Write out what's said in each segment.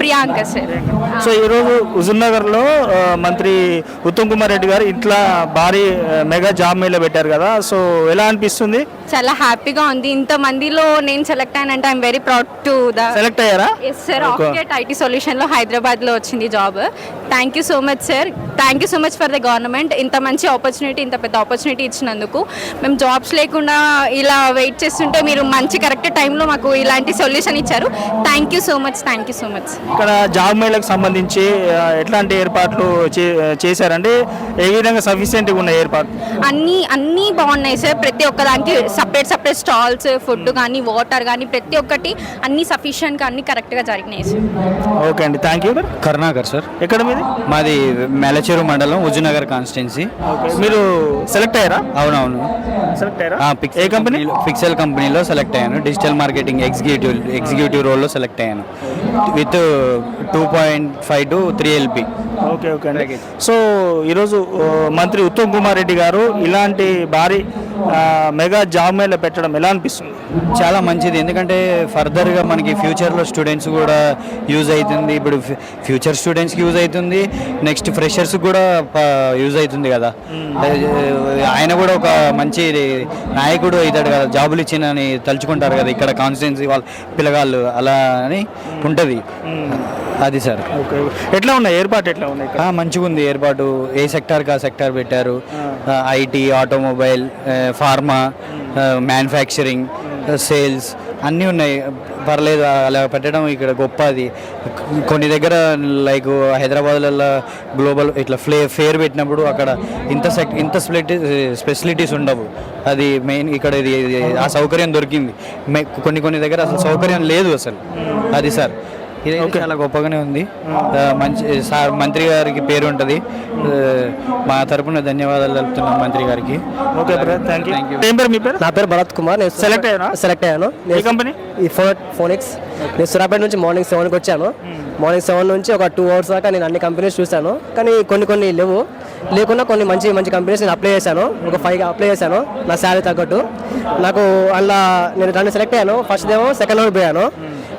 Priyanka sir. So ఈరోజు హుజూర్నగర్లో మంత్రి ఉత్తమ్ కుమార్ రెడ్డి గారు ఇట్లా భారీ మెగా జాబ్ మేళా పెట్టారు కదా, సో ఎలా అనిపిస్తుంది? చాలా హ్యాపీగా ఉంది. ఇంతమందిలో నేను సెలెక్ట్ అయ్యానంటే I'm very proud to the. Select అయ్యారా? Yes sir. ఆఫ్గేట్ ఐటీ సొల్యూషన్లో హైదరాబాద్లో వచ్చింది job. Thank you so much sir. Thank you so much for the government. ఇంత మంచి ఆపర్చునిటీ, ఇంత పెద్ద ఆపర్చునిటీ ఇచ్చినందుకు. మేము జాబ్స్ లేకుండా ఇలా వెయిట్ చేస్తుంటే మీరు మంచి కరెక్ట్ టైంలో మాకు ఇలాంటి సొల్యూషన్ ఇచ్చారు. Thank you so much. Thank you so much. ఇక్కడ జాబ్ మేళకు సంబంధించి ఎట్లాంటి ఏర్పాట్లు చేశారంటే ఏ విధంగా సఫిషియెంట్గా ఉన్న ఏర్పాట్లు? అన్నీ బాగున్నాయి సార్. ప్రతి ఒక్క దానికి సపరేట్ స్టాల్స్, ఫుడ్ కానీ వాటర్ కానీ ప్రతి ఒక్కటి అన్ని సఫిషియెంట్గా అన్ని కరెక్ట్గా జరిగినాయి సార్. ఓకే అండి, థ్యాంక్ యూ. కరుణాకర్ సార్. ఎక్కడ మీది? మాది మేలచేరు మండలం హుజూర్నగర్ కాన్స్టిట్యున్సీ. మీరు సెలెక్ట్ అయ్యారా? అవునవును, సెలెక్ట్ అయ్యారా? ఏ కంపెనీ? పిక్సెల్ కంపెనీలో సెలెక్ట్ అయ్యాను. డిజిటల్ మార్కెటింగ్ ఎగ్జిక్యూటివ్ రోల్లో సెలెక్ట్ అయ్యాను with 2.5 to 3 LP. Okay okay అండి. సో ఈరోజు మంత్రి ఉత్తమ్ కుమార్ రెడ్డి గారు ఇలాంటి భారీ మెగా జాబ్ మేళా పెట్టడం ఎలా అనిపిస్తుంది? చాలా మంచిది, ఎందుకంటే ఫర్దర్గా మనకి ఫ్యూచర్లో స్టూడెంట్స్ కూడా యూజ్ అవుతుంది. ఇప్పుడు ఫ్యూచర్ స్టూడెంట్స్కి యూజ్ అవుతుంది, నెక్స్ట్ ఫ్రెషర్స్ కూడా యూజ్ అవుతుంది కదా. ఆయన కూడా ఒక మంచి నాయకుడు అవుతాడు కదా, జాబులు ఇచ్చినని తలుచుకుంటారు కదా ఇక్కడ కాన్స్టిట్యున్సీ వాళ్ళ పిల్లగాళ్ళు, అలా అని ఉంటుంది అది సార్. ఓకే, ఎట్లా ఉన్నాయి ఏర్పాటు? ఎట్లా ఉన్నాయి? మంచిగా ఉంది ఏర్పాటు. ఏ సెక్టార్కి ఆ సెక్టార్ పెట్టారు. IT, automobile, pharma, manufacturing, sales అన్నీ ఉన్నాయి. పర్లేదు, అలా పెట్టడం ఇక్కడ గొప్ప. అది కొన్ని దగ్గర లైక్ హైదరాబాద్లలో గ్లోబల్ ఇట్లా ఫేర్ పెట్టినప్పుడు అక్కడ ఇంత స్పెసిలిటీస్ ఉండవు. అది మెయిన్ ఇక్కడ ఇది ఆ సౌకర్యం దొరికింది. కొన్ని దగ్గర అసలు సౌకర్యం లేదు అసలు. అది సార్, ఇది చాలా గొప్పగానే ఉంది. మంచి సార్, మంత్రి గారికి పేరు ఉంటుంది. మా తరపున ధన్యవాదాలు తెలుపుతున్నాం మంత్రి గారికి. Okay brother, thank you. ఏం పేరు మీ పేరు? నా పేరు భరత్ కుమార్. నేను సెలెక్ట్ అయ్యాను. ఏ కంపెనీ? ఈ ఫోనిక్స్. నేను సూర్యాపేట నుంచి మార్నింగ్ 7కి వచ్చాను. మార్నింగ్ 7 నుంచి ఒక 2 hours దాకా నేను అన్ని కంపెనీస్ చూశాను. కానీ కొన్ని లేకుండా కొన్ని మంచి కంపెనీస్ నేను అప్లై చేశాను. ఒక 5 అప్లై చేశాను నా శాలరీ తగ్గట్టు. నాకు అందులో నేను 2 సెలెక్ట్ అయ్యాను. ఫస్ట్ ఏమో సెకండ్ రౌండ్ పోయాను,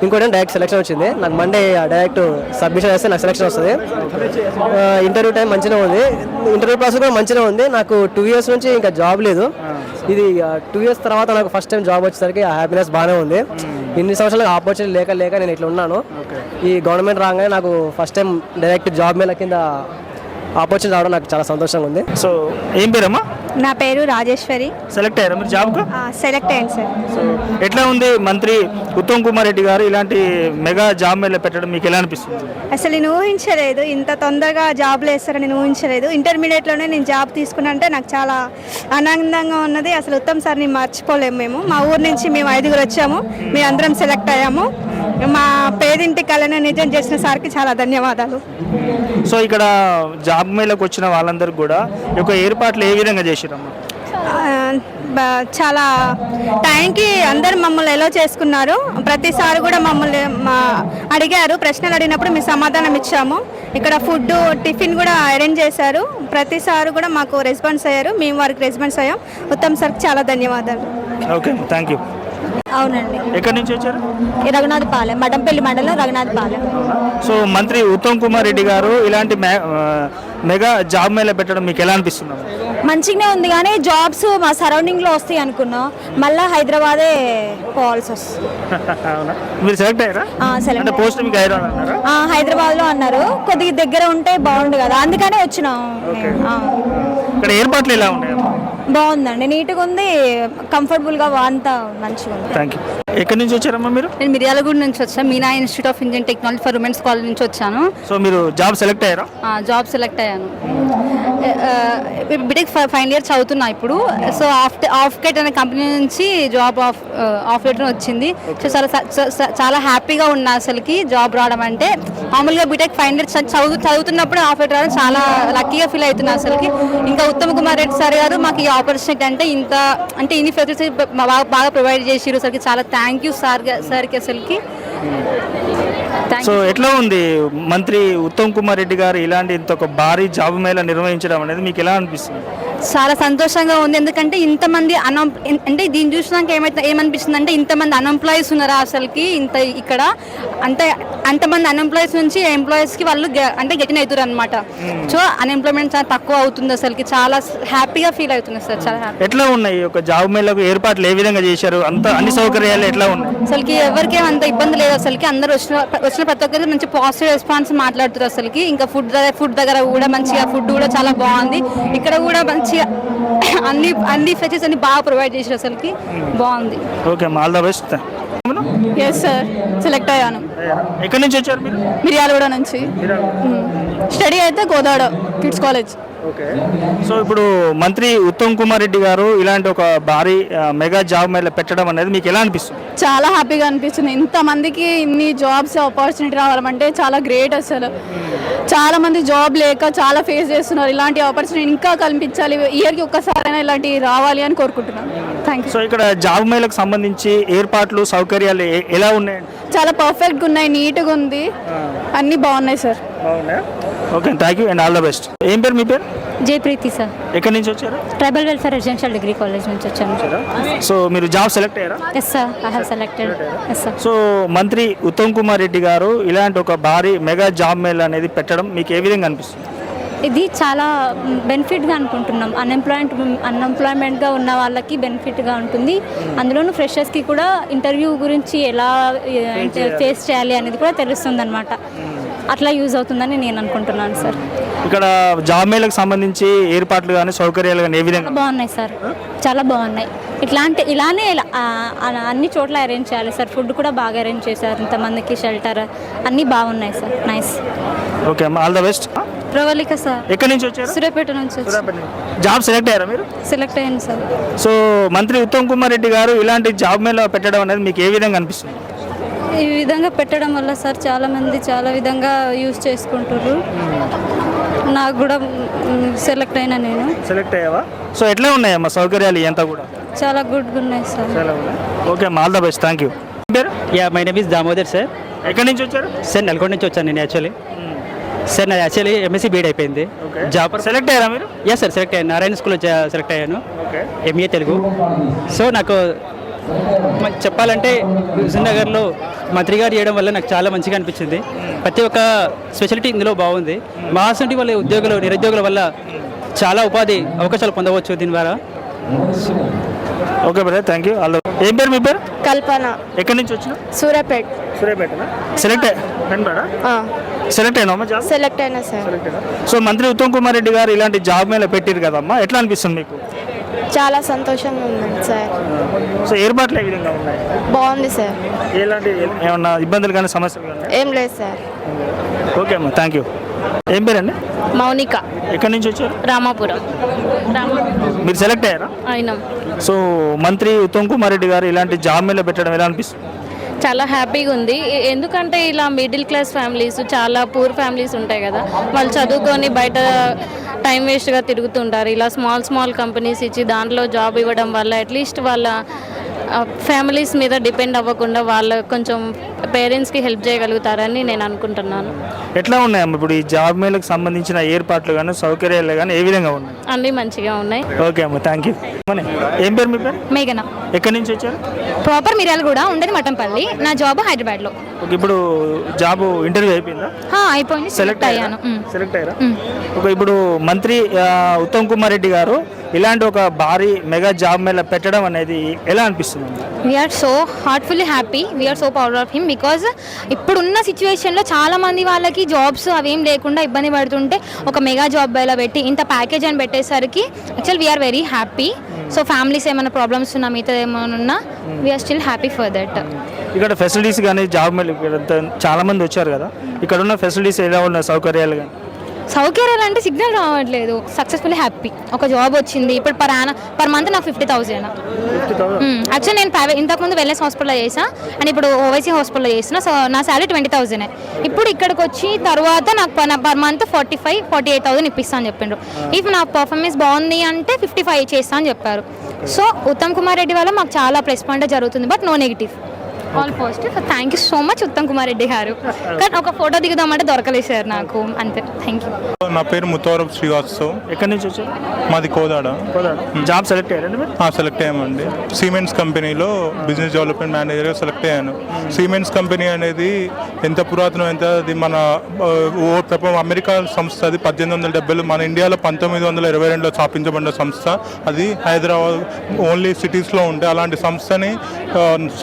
ఇంకోటి డైరెక్ట్ సెలెక్షన్ వచ్చింది. నాకు మండే డైరెక్ట్ సబ్మిషన్ చేస్తే నాకు సెలెక్షన్ వస్తుంది. ఇంటర్వ్యూ టైం మంచిగా ఉంది, ఇంటర్వ్యూ ప్రాసెస్ కూడా మంచిగా ఉంది. నాకు 2 years నుంచి ఇంకా జాబ్ లేదు. ఇది 2 years తర్వాత నాకు ఫస్ట్ టైం జాబ్ వచ్చేసరికి ఆ హ్యాపీనెస్ బాగానే ఉంది. ఇన్ని సంవత్సరాలు ఆపర్చునిటీ లేక నేను ఇట్లా ఉన్నాను. ఈ గవర్నమెంట్ రాగానే నాకు first time direct job Mela కింద ఆపర్చునిటీ రావడం నాకు చాలా సంతోషంగా ఉంది. సో ఏం పేరమ్మా? నా పేరు రాజేశ్వరి. సెలెక్ట్ అయ్యారా మీరు జాబ్కు? సెలెక్ట్ అయ్యాను సార్. సో ఎట్లా ఉంది మంత్రి ఉత్తమ్ కుమార్ రెడ్డి గారు ఇలాంటి మెగా జాబ్ మేళా పెట్టడం మీకు ఎలా అనిపిస్తుంది? అసలు నేను ఊహించలేదు, ఇంత తొందరగా జాబ్లు వేస్తారని నేను ఊహించలేదు. ఇంటర్మీడియట్లోనే నేను జాబ్ తీసుకున్నానంటే నాకు చాలా ఆనందంగా ఉన్నది. అసలు ఉత్తమ్ సార్ని మర్చిపోలేము. మేము మా ఊరు నుంచి మేము 5గురు వచ్చాము, మేము అందరం సెలెక్ట్ అయ్యాము. మా పేదింటి కళను నిజం చేసిన సార్కి చాలా ధన్యవాదాలు. సో ఇక్కడ జాబ్ మేళకు వచ్చిన వాళ్ళందరికీ కూడా ఈ యొక్క ఏర్పాట్లు ఏ విధంగా చేసిరమ్మా? చాలా టైంకి అందరు మమ్మల్ని ఎలా చేసుకున్నారు. ప్రతిసారి కూడా మమ్మల్ని అడిగారు, ప్రశ్నలు అడిగినప్పుడు మేము సమాధానం ఇచ్చాము. ఇక్కడ ఫుడ్, టిఫిన్ కూడా అరేంజ్ చేశారు. ప్రతిసారి కూడా మాకు రెస్పాన్స్ అయ్యారు, మేము వారికి రెస్పాన్స్ అయ్యాం. ఉత్తమ్ సార్కి చాలా ధన్యవాదాలు. Okay, thank you. అవునండి. ఎక్కడి నుంచి వచ్చారు? రఘునాథపాలెం, మడంపల్లి మండలం, రఘునాథపాలెం. సో మంత్రి ఉత్తమ్ కుమార్ రెడ్డి గారు ఇలాంటి మెగా జాబ్ మేళా పెట్టడం మీకు ఎలా అనిపిస్తుంది? మంచిగానే ఉంది, కానీ జాబ్స్ మా సరౌండింగ్లో వస్తాయి అనుకున్నాం, మళ్ళీ హైదరాబాదే పోవాల్సి వస్తుంది. మీరు సెలెక్ట్ అయ్యారా? సెలెక్ట్. పోస్ట్ మీకు హైదరాబాద్లో అన్నారు, కొద్దిగా దగ్గర ఉంటే బాగుండు కదా, అందుకనే వచ్చినాం. ఇక్కడ ఏర్పాట్లు ఎలా ఉన్నాయి? బాగుందండి, నీట్గా ఉంది, కంఫర్టబుల్గా, అంతా మంచిగా ఉంది. Thank you. ఎక్కడి నుంచి వచ్చారమ్మా మీరు? నేను మిర్యాలగూడ నుంచి వచ్చాను. Meena institute of Indian technology for women's college నుంచి వచ్చాను. సో మీరు జాబ్ సెలెక్ట్ అయ్యారా? జాబ్ సెలెక్ట్ అయ్యాను. బీటెక్ ఫైనల్ ఇయర్ చదువుతున్నా ఇప్పుడు. సో ఆఫ్గేట్ అనే కంపెనీ నుంచి జాబ్ ఆఫ్ లెటర్ వచ్చింది. సో చాలా హ్యాపీగా ఉన్నా అసలుకి జాబ్ రావడం అంటే. మామూలుగా బీటెక్ ఫైనల్ ఇయర్ చదువుతున్నప్పుడు ఆఫ్ లెటర్ రావడం చాలా లక్కీగా ఫీల్ అవుతున్నా అసలుకి. ఇంకా ఉత్తమ్ కుమార్ రెడ్డి సార్ గారు మాకు ఈ ఆపర్చునిటీ అంటే ఇన్ని ఫెసిలిటీస్ బాగా ప్రొవైడ్ చేసిరు అసలుకి. చాలా థ్యాంక్ యూ సార్కి అసలుకి. సో ఎట్లా ఉంది మంత్రి ఉత్తమ్ కుమార్ రెడ్డి గారు ఇలాంటి ఇంత ఒక భారీ జాబ్ మేళా నిర్వహించడం అనేది మీకు ఎలా అనిపిస్తుంది? చాలా సంతోషంగా ఉంది, ఎందుకంటే ఇంతమంది అంటే దీన్ని చూసినాక ఏమనిపిస్తుంది అంటే ఇంతమంది అన్ఎంప్లాయీస్ ఉన్నారా అసలుకి ఇంత ఇక్కడ అంటే అంతమంది అన్ఎంప్లాయీస్ నుంచి ఎంప్లాయీస్కి వాళ్ళు అంటే గెటిన్ అవుతారు అనమాట. సో అన్ఎంప్లాయ్మెంట్ చాలా తక్కువ అవుతుంది, అసలుకి చాలా హ్యాపీగా ఫీల్ అవుతుంది సార్. చాలా హ్యాపీ. ఎట్లా ఉన్నాయి ఒక జాబ్ మేళకు ఏర్పాట్లు ఏ విధంగా చేశారు, అంత అన్ని సౌకర్యాలు ఎట్లా ఉన్నాయి? అసలుకి ఎవరికేం అంత ఇబ్బంది లేదు, అసలుకి అందరూ వచ్చిన ప్రతి ఒక్కరికి మంచి పాజిటివ్ రెస్పాన్స్ మాట్లాడుతారు. అసలుకి ఇంకా ఫుడ్ దగ్గర కూడా మంచిగా ఫుడ్ కూడా చాలా బాగుంది, ఇక్కడ కూడా మంచిగా అన్ని ఫెసిలిటీస్ అన్ని బాగా ప్రొవైడ్ చేశారు, అసలుకి బాగుంది. Okay, all the best. Yes sir, select అయ్యాను. ఎక్కడి నుంచి వచ్చారు మీరు? మిర్యాలగూడ నుంచి. స్టడీ అయితే Godavari kids college. Okay, so ఇప్పుడు మంత్రి ఉత్తమ్ కుమార్ రెడ్డి గారు ఇలాంటి ఒక భారీ మెగా జాబ్ మేళ పెట్టడం అనేది మీకు ఎలా అనిపిస్తుంది? చాలా హ్యాపీగా అనిపిస్తుంది. ఇంతమందికి ఇన్ని జాబ్స్ ఆపర్చునిటీ రావాలంటే చాలా గ్రేట్. అసలు చాలా మంది జాబ్ లేక చాలా ఫేస్ చేస్తున్నారు. ఇలాంటి ఆపర్చునిటీ ఇంకా కల్పించాలి, ఇయర్కి ఒక్కసారైనా ఇలాంటివి రావాలి అని కోరుకుంటున్నాను. Thank you. సో ఇక్కడ జాబ్ మేళకు సంబంధించి ఏర్పాట్లు సౌకర్యాలు ఎలా ఉన్నాయండి? చాలా పర్ఫెక్ట్గా ఉన్నాయి, నీట్గా ఉంది, అన్నీ బాగున్నాయి sir. Okay, thank you and all the best. ఏం పేరు మీ పేరు? జయప్రీతి సార్. ఎక్కడి నుంచి వచ్చారు? Tribal welfare residential degree college నుంచి వచ్చాను. సో మీరు జాబ్ సెలెక్ట్ అయ్యారా? Yes sir, I have selected. Yes sir. So మంత్రి ఉత్తమ్ కుమార్ రెడ్డి గారు ఇలాంటి ఒక భారీ మెగా జాబ్ మేళ అనేది పెట్టడం మీకు ఏ విధంగా అనిపిస్తుంది? ఇది చాలా బెనిఫిట్గా అనుకుంటున్నాం. అన్ఎంప్లాయ్మెంట్గా ఉన్న వాళ్ళకి బెనిఫిట్గా ఉంటుంది. అందులోనూ ఫ్రెషర్స్కి కూడా ఇంటర్వ్యూ గురించి ఎలా ఫేస్ చేయాలి అనేది కూడా తెలుస్తుంది అనమాట. అట్లా యూజ్ అవుతుందని నేను అనుకుంటున్నాను సార్. ఇక్కడ జాబ్ మేళకు సంబంధించి ఏర్పాట్లు కానీ సౌకర్యాలు కానీ ఏ విధంగా బాగున్నాయి సార్, చాలా బాగున్నాయి. ఇలానే అన్ని చోట్ల అరేంజ్ చేయాలి సార్. ఫుడ్ కూడా బాగా అరేంజ్ చేశారు, ఇంతమందికి షెల్టర్ అన్నీ బాగున్నాయి సార్. నైస్. ఓకే అమ్మా, all the best. Pravalika sir. ఎక్కడి నుంచి వచ్చారు? సూర్యాపేట నుంచి జాబ్ సెలెక్ట్ అయ్యారా మీరు? సెలెక్ట్ అయ్యాను సార్. సో మంత్రి ఉత్తమ్ కుమార్ రెడ్డి గారు ఇలాంటి జాబ్ మేళ పెట్టడం అనేది మీకు ఏ విధంగా అనిపిస్తుంది? ఈ విధంగా పెట్టడం వల్ల సార్ చాలామంది చాలా విధంగా యూజ్ చేసుకుంటారు. నాకు కూడా సెలెక్ట్ అయినా నేను. సెలెక్ట్ అయ్యావా? సో ఎట్లా ఉన్నాయమ్మా సౌకర్యాలు ఎంత కూడా? చాలా గుడ్గా ఉన్నాయి సార్. ఓకే అమ్మా, all the best. Thank you. Yeah, my name is Damodar sir. ఎక్కడి నుంచి వచ్చారు? సార్ నల్గొండ నుంచి వచ్చాను నేను యాక్చువల్లీ. సార్ నాది యాక్చువల్లీ ఎంఎస్సీ బీఎడ్ అయిపోయింది. జాబ్ సెలెక్ట్ అయ్యారా మీరు? యా సార్, సెలెక్ట్ అయ్యాను. నారాయణ స్కూల్లో సెలెక్ట్ అయ్యాను, ఎంఏ తెలుగు. సో నాకు చెప్పాలంటే హుజూర్నగర్లో మంత్రి గారు చేయడం వల్ల నాకు చాలా మంచిగా అనిపించింది. ప్రతి ఒక్క స్పెషాలిటీ ఇందులో బాగుంది. మా అసంటి వాళ్ళ నిరుద్యోగుల వల్ల చాలా ఉపాధి అవకాశాలు పొందవచ్చు దీని ద్వారా. Okay brother, thank you. ఏం పేరు మీ పేరు? కల్పన. ఎక్కడి నుంచి వచ్చిన? సూర్యాపేట. సూర్యాపేటనా? సెలెక్ట్ సెలెక్ట్ అయినా జాబ్? సెలెక్ట్ అయినా సార్. సో మంత్రి ఉత్తమ్ కుమార్ రెడ్డి గారు ఇలాంటి జాబ్ మేళ పెట్టారు కదమ్మా, ఎట్లా అనిపిస్తుంది మీకు? చాలా సంతోషంగా ఉంది సార్. సో ఏర్పాట్లు ఏ విధంగా ఉన్నాయి? బాగుంది సార్. ఎలాంటి ఏమన్నా ఇబ్బందులు కానీ సమస్యలు కానీ? ఏం లేదు సార్. ఓకే అమ్మా, థ్యాంక్ యూ. ఏం పేరండి? మౌనిక. ఎక్కడి నుంచి వచ్చారు? రామాపురం. మీరు సెలెక్ట్ అయ్యారా? అయినా. సో మంత్రి ఉత్తమ్ కుమార్ రెడ్డి గారు ఇలాంటి జాబ్ మేళ పెట్టడం ఎలా అనిపిస్తుంది? చాలా హ్యాపీగా ఉంది. ఎందుకంటే ఇలా మిడిల్ క్లాస్ ఫ్యామిలీస్, చాలా పూర్ ఫ్యామిలీస్ ఉంటాయి కదా, వాళ్ళు చదువుకొని బయట టైం వేస్ట్గా తిరుగుతుంటారు. ఇలా స్మాల్ కంపెనీస్ ఇచ్చి దాంట్లో జాబ్ ఇవ్వడం వల్ల అట్లీస్ట్ వాళ్ళ ఫ్యామిలీస్ మీద డిపెండ్ అవ్వకుండా వాళ్ళ కొంచెం పేరెంట్స్కి హెల్ప్ చేయగలుగుతారని నేను అనుకుంటున్నాను. ఎట్లా ఉన్నాయమ్మా ఇప్పుడు ఈ జాబ్ మేళకు సంబంధించిన ఏర్పాట్లు కానీ సౌకర్యాలు కానీ ఏ విధంగా ఉన్నాయి? అన్నీ మంచిగా ఉన్నాయి. ఓకే అమ్మా, థ్యాంక్ యూ. ఏం పేరు మీ పేరు? మేఘన. ఎక్కడి నుంచి వచ్చారు? ప్రాపర్ మిర్యాల కూడా ఉండేది మఠంపల్లి. నా జాబ్ హైదరాబాద్లో. ఓకే, ఇప్పుడు జాబ్ ఇంటర్వ్యూ అయిపోయిందా? అయిపోయింది, సెలెక్ట్ అయ్యాను. సెలెక్ట్ అయ్యారా? ఓకే, ఇప్పుడు మంత్రి ఉత్తమ్ కుమార్ రెడ్డి గారు ఇలాంటి ఒక భారీ మెగా జాబ్ మేళ పెట్టడం అనేది ఎలా అనిపిస్తుంది? We are so heartfully happy, we are so proud of him. Because ఇప్పుడున్న సిచ్యువేషన్లో చాలా మంది వాళ్ళకి జాబ్స్ అవేం లేకుండా ఇబ్బంది పడుతుంటే ఒక మెగా జాబ్ మేళ పెట్టి ఇంత ప్యాకేజ్ అని పెట్టేసరికి actual we are very happy. So families ఏమైనా ప్రాబ్లమ్స్ ఉన్నా మిగతా ఏమైనా ఉన్నా we are still happy for that. ఇక్కడ ఫెసిలిటీస్ కానీ జాబ్ మేళ చాలా మంది వచ్చారు కదా, ఇక్కడ ఉన్న ఫెసిలిటీస్ ఎలా ఉన్నాయి, సౌకర్యాలు కానీ? సౌకర్యాలు అంటే సిగ్నల్ రావట్లేదు. Successfully happy. ఒక జాబ్ వచ్చింది. ఇప్పుడు పర్ మంత్ నాకు 50,000. యాక్చువల్లీ నేను ఇంతకుముందు వెల్నెస్ హాస్పిటల్లో చేసా అండ్ ఇప్పుడు ఓవైసీ హాస్పిటల్లో చేసిన. సో నా శాలరీ 20,000. ఇప్పుడు ఇక్కడికి వచ్చి తర్వాత నాకు పర్ మంత్ 45,000-48,000 ఇప్పిస్తా అని చెప్పిండ్రు. ఇఫ్ నా పర్ఫార్మెన్స్ బాగుంది అంటే 55 చేస్తా అని చెప్పారు. సో ఉత్తమ్ కుమార్ రెడ్డి వల్ల మాకు చాలా ప్లస్ పాయింట్ జరుగుతుంది, but no negative. All positive. Thank you so much Uttam Kumar Reddy garu. కానీ ఒక ఫోటో దిగుదామంటే దొరకలేదు సార్ నాకు, అంతే. Thank you. నా పేరు ముత్తవరపు శ్రీవాస్తవ్. ఎక్కడి నుంచి వచ్చారు? మాది కోదాడ. జాబ్ సెలెక్ట్ అయ్యారండి మీరు? సెలెక్ట్ అయ్యామండి. సిమెంట్స్ కంపెనీలో బిజినెస్ డెవలప్మెంట్ మేనేజర్గా సెలెక్ట్ అయ్యాను. సిమెంట్స్ కంపెనీ అనేది ఎంత పురాతనం, ఎంత అది మన అమెరికా సంస్థ. అది 1870, మన ఇండియాలో 1922లో స్థాపించబడిన సంస్థ. అది హైదరాబాద్ ఓన్లీ సిటీస్లో ఉంటాయి. అలాంటి సంస్థని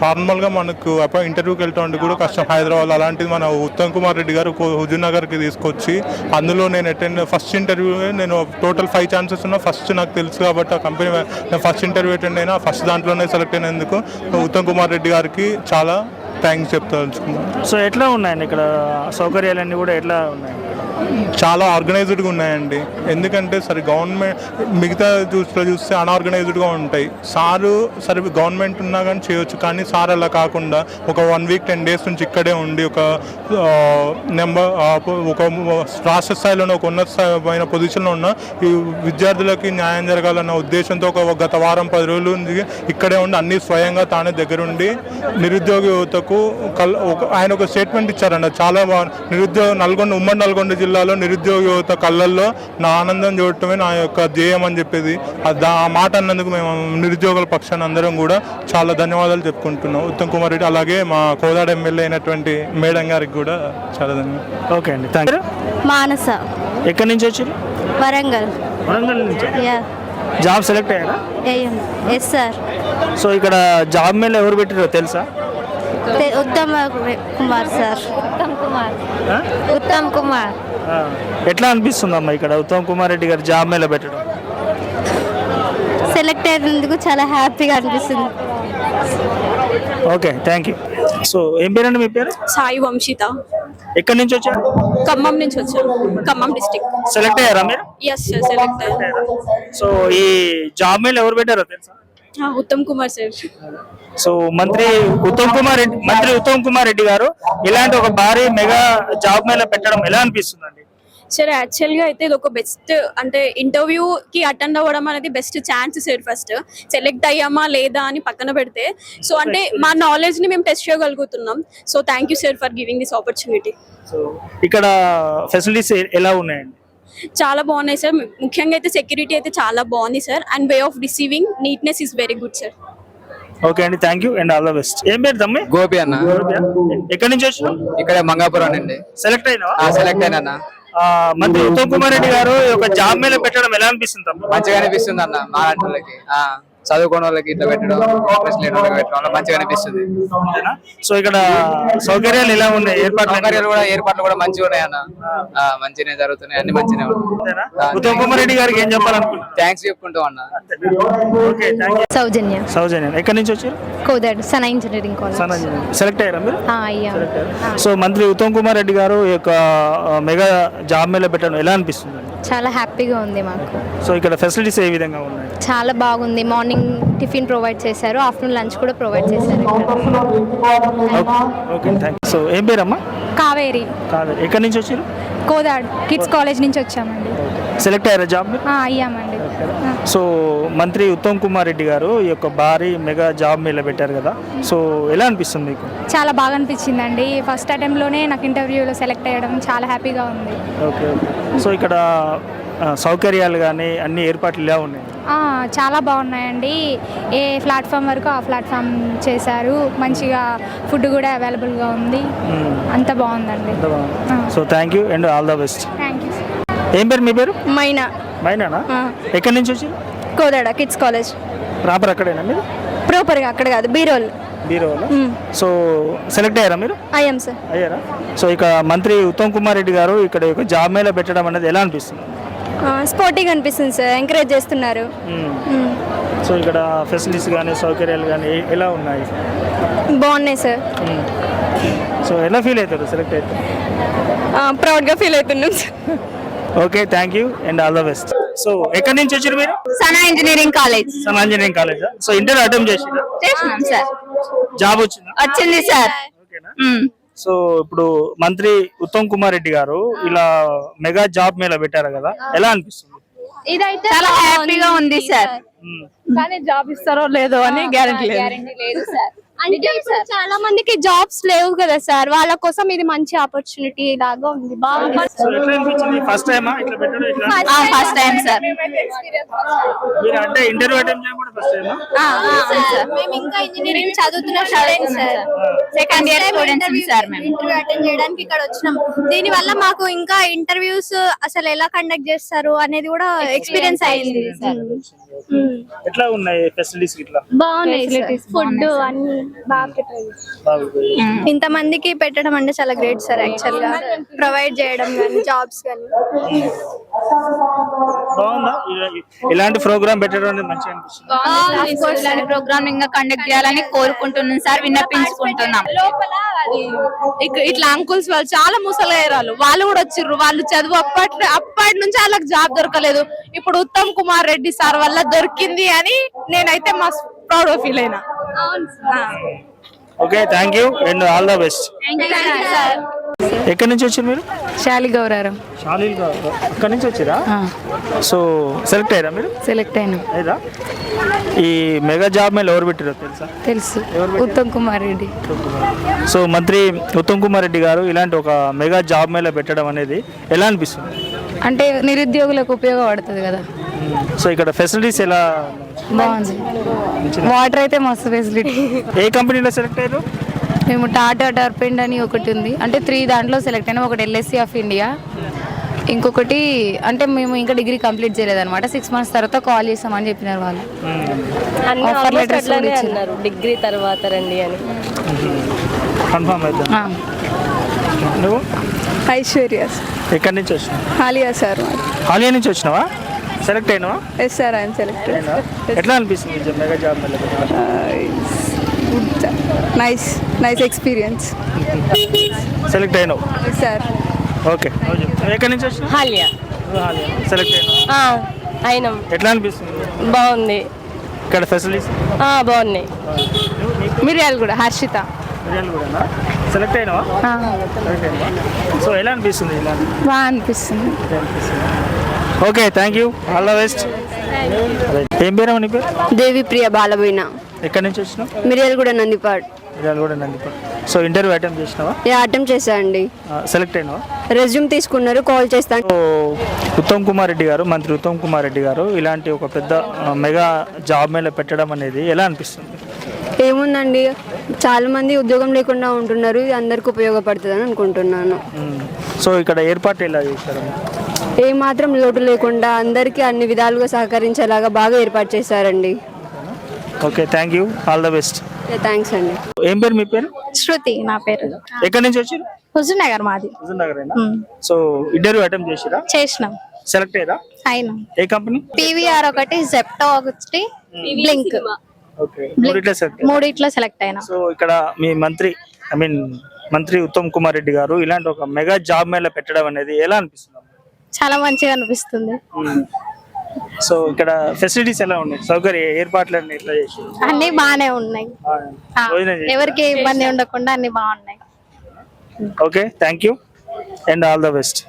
నార్మల్గా మనకు ఇంటర్వ్యూకి వెళ్తామంటే కూడా కష్టం హైదరాబాద్. అలాంటిది మన ఉత్తమ్ కుమార్ రెడ్డి గారు హుజూర్ నగర్కి తీసుకొచ్చి అందులో నేను ఫస్ట్ ఇంటర్వ్యూ, నేను టోటల్ 5 ఛాన్సెస్ ఉన్నా ఫస్ట్ నాకు తెలుసు కాబట్టి ఆ కంపెనీ నేను ఫస్ట్ ఇంటర్వ్యూ అటెండ్ అయినా ఫస్ట్ దాంట్లోనే సెలెక్ట్ అయినందుకు ఉత్తమ్ కుమార్ రెడ్డి గారికి చాలా థ్యాంక్స్ చెప్తాను. సో ఎట్లా ఉన్నాయండి ఇక్కడ సౌకర్యాలన్నీ కూడా ఎట్లా ఉన్నాయి? చాలా ఆర్గనైజ్డ్గా ఉన్నాయండి. ఎందుకంటే సరే గవర్నమెంట్ మిగతా చూస్తే అన్ఆర్గనైజ్డ్గా ఉంటాయి. సారు సరే గవర్నమెంట్ ఉన్నా కానీ చేయొచ్చు, కానీ సార్ అలా కాకుండా ఒక 1 వీక్ 10 డేస్ నుంచి ఇక్కడే ఉండి ఒక రాష్ట్ర స్థాయిలోనే ఒక ఉన్నతమైన పొజిషన్లో ఉన్న ఈ విద్యార్థులకి న్యాయం జరగాలన్న ఉద్దేశంతో గత వారం 10 రోజుల నుంచి ఇక్కడే ఉండి అన్ని స్వయంగా తానే దగ్గరుండి నిరుద్యోగ యువతకు ఆయన ఒక స్టేట్మెంట్ ఇచ్చారంట. చాలా ఉమ్మడి నల్గొండ జిల్లాలో నిరుద్యోగ యువత కళ్ళల్లో నా ఆనందం చూడటమే నా యొక్క ధ్యేయం అని చెప్పేది. ఆ మాట అన్నందుకు మేము నిరుద్యోగుల పక్షాన్ని అందరం కూడా చాలా ధన్యవాదాలు చెప్పుకుంటున్నాం ఉత్తమ్ కుమార్ రెడ్డి, అలాగే మా కోదాడ ఎమ్మెల్యే అయినటువంటి మేడం గారికి కూడా చాలా ధన్యవాదాలు. ఓకే అండి, థ్యాంక్ యూ. మానస, ఎక్కడి నుంచి వచ్చారు? వరంగల్. వరంగల్ నుంచి. జాబ్ సెలెక్ట్ అయ్యారా? Yes sir. సో ఇక్కడ జాబ్ మీద ఎవరు పెట్టారో తెలుసా? ఉత్తమ్ కుమార్ సార్. ఉత్తమ్ కుమార్. ఎట్లా అనిపిస్తుందమ్మా ఇక్కడ ఉత్తమ్ కుమార్ రెడ్డి గారు జాబ్ మీద పెట్టడం? సెలెక్ట్ అయినందుకు చాలా హ్యాపీగా అనిపిస్తుంది. Okay, thank you. సో ఏం పేరండి మీ పేరు? సాయి వంశిత. ఎక్కడి నుంచి వచ్చారు? ఖమ్మం నుంచి వచ్చాను, ఖమ్మం డిస్ట్రిక్ట్. సెలెక్ట్ అయ్యారా మీరు? ఎస్ సెలెక్ట్ అయ్యాను. సో ఈ జాబ్ మీద ఎవరు పెట్టారో తెలుసా? ఉత్తమ్ కుమార్ సార్. సో మంత్రి ఉత్తమ్ కుమార్ రెడ్డి గారు ఇలాంటి ఒక భారీ మెగా జాబ్ మేళ పెట్టడం ఎలా అనిపిస్తుందండి? సార్ యాక్చువల్గా అయితే ఇది ఒక బెస్ట్, అంటే ఇంటర్వ్యూకి అటెండ్ అవ్వడం అనేది best chance sir. First select అయ్యామా లేదా అని పక్కన పెడితే, సో అంటే మా నాలెడ్జ్ని మేము టెస్ట్ చేయగలుగుతున్నాం. So thank you sir for giving this opportunity. So ఇక్కడ ఫెసిలిటీస్ ఎలా ఉన్నాయండి? చాలా బాగున్నాయి సార్. ముఖ్యంగా అయితే సెక్యూరిటీ అయితే చాలా బాగుంది sir. And way of receiving neatness is very good sir. Okay అండి, thank you and all the best. ఏం పేరు తమ్మి? గోపి అన్న. ఎక్కడి నుంచి వచ్చినావు? ఇక్కడ మంగాపురం అండి. సెలెక్ట్ అయినా? సెలెక్ట్ అయినా. మంత్రి ఉత్తమ్ కుమార్ రెడ్డి గారు ఒక జాబ్ మీద పెట్టడం ఎలా అనిపిస్తుంది తమ్మి? మంచిగా అనిపిస్తుంది అన్న. మా లాంటి చదువుకున్న వాళ్ళకి ఇట్లా పెట్టడం, ఇంట్రెస్ట్ లేని వాళ్ళకి పెట్టడం మంచిగా అనిపిస్తుంది. సో ఇక్కడ సౌకర్యాలు ఎలా ఉన్నాయి? ఏర్పాట్లు కూడా మంచిగా ఉన్నాయి అన్న. మంచిగానే జరుగుతున్నాయి, అన్ని మంచిగానే ఉన్నాయి. ఉత్తమ్ కుమార్ రెడ్డి గారికి ఏం చెప్పాలనుకుంటున్నా? థ్యాంక్స్ చెప్పుకుంటాం అన్న. Okay, thank you. సౌజన్య ఎక్కడి నుంచి వచ్చారు? Kodad Sana engineering college. Select అయ్యారా మీరు? అయ్యా. సో మంత్రి ఉత్తమ్ కుమార్ రెడ్డి గారు ఈ యొక్క మెగా జాబ్ మేళ పెట్టడం ఎలా అనిపిస్తుంది? చాలా హ్యాపీగా ఉంది మాకు. సో ఇక్కడ ఫెసిలిటీస్ ఏ విధంగా ఉన్నాయి? చాలా బాగుంది. మార్నింగ్ టిఫిన్ ప్రొవైడ్ చేశారు, ఆఫ్టర్నూన్ లంచ్ కూడా ప్రొవైడ్ చేశారు. Okay, thank you. సో ఏం పేరమ్మా? కావేరి. కావేరి ఎక్కడి నుంచి వచ్చారు? కోదాడ్ కిడ్స్ కాలేజ్ నుంచి వచ్చామండి. సెలెక్ట్ అయ్యారా జాబ్? అయ్యామండి. సో మంత్రి ఉత్తమ్ కుమార్ రెడ్డి గారు ఈ యొక్క భారీ మెగా జాబ్ మేళ పెట్టారు కదా, సో ఎలా అనిపిస్తుంది మీకు? చాలా బాగా అనిపించిందండి. ఫస్ట్ అటెంప్ట్లోనే నాకు ఇంటర్వ్యూలో సెలెక్ట్ అయ్యడం చాలా హ్యాపీగా ఉంది. Okay okay. సో ఇక్కడ సౌకర్యాలు కానీ అన్ని ఏర్పాట్లు ఎలా ఉన్నాయి? చాలా బాగున్నాయండి. ఏ ప్లాట్ఫామ్ వరకు ఆ ప్లాట్ఫామ్ చేశారు. మంచిగా ఫుడ్ కూడా అవైలబుల్గా ఉంది. అంత బాగుందండి. So thank you and all the best. Thank you. ఏం పేరు మీ పేరు? మైనా. మైనానా? ఎక్కడి నుంచి వచ్చారు? Kodad kids college. ప్రాపర్ అక్కడేనా మీరు? ప్రాపర్గా అక్కడ కాదు, బీరోల్. సో సెలెక్ట్ అయ్యారా మీరు? అయ్యాం సార్. అయ్యారా? సో ఇక మంత్రి ఉత్తమ్ కుమార్ రెడ్డి గారు ఇక్కడ ఒక జాబ్ మేళ పెట్టడం అనేది ఎలా అనిపిస్తుంది? స్పోర్టింగ్ అనిపిస్తుంది సార్, ఎంకరేజ్ చేస్తున్నారు. సో ఇక్కడ ఫెసిలిటీస్ కానీ సౌకర్యాలు కానీ ఎలా ఉన్నాయి? బాగున్నాయి సార్. సో ఎలా ఫీల్ అవుతారు సెలెక్ట్ అయితే? ప్రౌడ్గా ఫీల్ అవుతున్నాం sir. Okay, thank you and all the best. So ఎక్కడి నుంచి వచ్చారు మీరు? Sana engineering college. Sana engineering college. So inter attempt చేసినాం సార్. జాబ్ వచ్చిందా? వచ్చింది సార్. ఓకేనా? సో ఇప్పుడు మంత్రి ఉత్తమ్ కుమార్ రెడ్డి గారు ఇలా మెగా జాబ్ మేళ పెట్టారు కదా, ఎలా అనిపిస్తుంది? ఇదైతే చాలా హ్యాపీగా ఉంది సార్. కానీ జాబ్ ఇస్తారో లేదో అని గ్యారెంటీ లేదు. అంటే ఇప్పుడు చాలా మందికి జాబ్స్ లేవు కదా సార్, వాళ్ళ కోసం ఇది మంచి ఆపర్చునిటీ లాగా ఉంది. బాగుంది. సో ఎట్లా అనిపించింది? ఫస్ట్ టైమా ఇట్లా పెట్టడం? ఇట్లా ఫస్ట్ టైం సార్. మీరు అంటే ఇంటర్వ్యూ అటెండ్ చేయడం కూడా ఫస్ట్ టైమా? మేము ఇంకా ఇంజనీరింగ్ చదువుతున్న students sir, second year students sir మేము. ఇంటర్వ్యూ అటెండ్ చేయడానికి ఇక్కడ వచ్చినాం. దీని వల్ల మాకు ఇంకా ఇంటర్వ్యూస్ అసలు ఎలా కండక్ట్ చేస్తారు అనేది కూడా ఎక్స్పీరియన్స్ అయింది. ఎట్లా ఉన్నాయి ఫెసిలిటీస్ ఇట్లా? బాగున్నాయి, ఫుడ్ అన్ని బాగా ఇంత మందికి పెట్టడం అంటే చాలా గ్రేట్ సార్. యాక్చువల్ గా ప్రొవైడ్ చేయడం కానీ జాబ్స్ కానీ బాగుందా? ఇలాంటి ప్రోగ్రామ్ పెట్టడం అనేది మంచిగా అనిపిస్తుంది. ఇలాంటి ప్రోగ్రామ్ ఇంకా కండక్ట్ చేయాలని కోరుకుంటున్నాం సార్, విన్నపించుకుంటున్నాం. లోపల అది ఇట్లా అంకుల్స్ వాళ్ళు చాలా ముసలయ్యారు, వాళ్ళు కూడా వచ్చిర్రు. వాళ్ళు చదువు అప్పటి నుంచి వాళ్ళకి జాబ్ దొరకలేదు. ఇప్పుడు ఉత్తమ్ కుమార్ రెడ్డి సార్ వల్ల దొరికింది అని నేనైతే మస్తు ప్రౌడ్ ఫీల్ అయినా. Okay, thank you and all the best. ఎక్కడి నుంచి వచ్చారు మీరు? శాలి గౌరారం. షాలీల్ గారు అక్కడి నుంచి వచ్చిరా? సో సెలెక్ట్ అయ్యారా మీరు? సెలెక్ట్ అయినా. అయ్యారా? ఈ మెగా జాబ్ మీద ఎవరు పెట్టారో తెలుసా? తెలుసు, ఉత్తమ్ కుమార్ రెడ్డి. సో మంత్రి ఉత్తమ్ కుమార్ రెడ్డి గారు ఇలాంటి ఒక మెగా జాబ్ మేళ పెట్టడం అనేది ఎలా అనిపిస్తుంది? అంటే నిరుద్యోగులకు ఉపయోగపడుతుంది కదా. సో ఇక్కడ ఫెసిలిటీస్ ఎలా? బాగుంది. వాటర్ అయితే మస్తు ఫెసిలిటీ. ఏ కంపెనీలో సెలెక్ట్ అయ్యారు? మేము టాటా టర్పెండ్ అని ఒకటి ఉంది, అంటే 3 దాంట్లో సెలెక్ట్ అయినా. ఒకటి LSC ఆఫ్ ఇండియా, ఇంకొకటి అంటే మేము ఇంకా డిగ్రీ కంప్లీట్ చేయలేదు అనమాట. 6 months తర్వాత కాల్ చేస్తామని చెప్పినారు వాళ్ళు. ఆఫర్ లెటర్స్ అన్నారు డిగ్రీ తర్వాత రండి అని. కన్ఫర్మ్ అయితే నువ్వు? ఐశ్వర్య ఎక్కడి నుంచి వచ్చినావు? హాలియా సార్. హాలియా నుంచి వచ్చినావా? సెలెక్ట్ అయినావా? Yes sir, I'm selected. ఎట్లా అనిపిస్తుంది mega job mela? Nice experience. Select అయినావు సార్. ఓకే, ఎక్కడి నుంచి వచ్చినావు? హాలియా. సెలెక్ట్ అయినా అయినాం. ఎట్లా అనిపిస్తుంది? బాగుంది. ఇక్కడ ఫెసిలిటీస్ బాగున్నాయి. మిర్యాల కూడా హర్షిత. కూడా సెలెక్ట్ అయినావా? సెలెక్ట్ అయినావా? సో ఎలా అనిపిస్తుంది? ఇలా బాగా అనిపిస్తుంది. Okay, thank you, all the best. ఏం పేరు నీ పేరు? దేవి ప్రియ బాలబోయిన. ఎక్కడి నుంచి వచ్చినావు? మిర్యాల కూడా నందిపాడ్. కూడా నందిపాడు. సో ఇంటర్వ్యూ అటెంప్ట్ చేసినావా? అటెంప్ట్ చేశానండి. సెలెక్ట్ అయినావా? రెజ్యూమ్ తీసుకున్నారు, కాల్ చేస్తాను. సో ఉత్తమ్ కుమార్ రెడ్డి గారు, మంత్రి ఉత్తమ్ కుమార్ రెడ్డి గారు ఇలాంటి ఒక పెద్ద మెగా జాబ్ మేళ పెట్టడం అనేది ఎలా అనిపిస్తుంది? ఏముందండి, చాలా మంది ఉద్యోగం లేకుండా ఉంటున్నారు, ఇది అందరికి ఉపయోగపడుతుందని అనుకుంటున్నాను. సో ఇక్కడ ఏర్పాటు ఎలా చేశారు? ఏ మాత్రం లోటు లేకుండా అందరికీ అన్ని విధాలుగా సహకరించేలాగా బాగా ఏర్పాటు చేశారండి. Okay, thank you, all the best. Thanks అండి. ఏం పేరు మీ పేరు? శృతి నా పేరు. ఎక్కడి నుంచి వచ్చారు? హుజూర్ నగర్ మాది. సో ఇంటర్వ్యూ అటెంప్ట్ చేసిరా? చేసినాం. సెలెక్ట్ అయ్యారా? అయినా. ఏ కంపెనీ? PVR ఒకటి, జెప్టో ఒకటి, బ్లింక్. ఓకే, మూడిట్లో సెలెక్ట్. మూడిట్లో సెలెక్ట్ అయినా. సో ఇక్కడ మీ మంత్రి ఉత్తమ్ కుమార్ రెడ్డి గారు ఇలాంటి ఒక మెగా జాబ్ మేళ పెట్టడం అనేది ఎలా అనిపిస్తుంది? చాలా మంచిగా అనిపిస్తుంది. సో ఇక్కడ ఫెసిలిటీస్ ఎలా ఉన్నాయి? సౌకర్య ఏర్పాట్లన్నీ ఎట్లా చేసి? అన్ని బాగానే ఉన్నాయి, ఎవరికి ఇబ్బంది ఉండకుండా అన్ని బాగున్నాయి. Okay, thank you and all the best.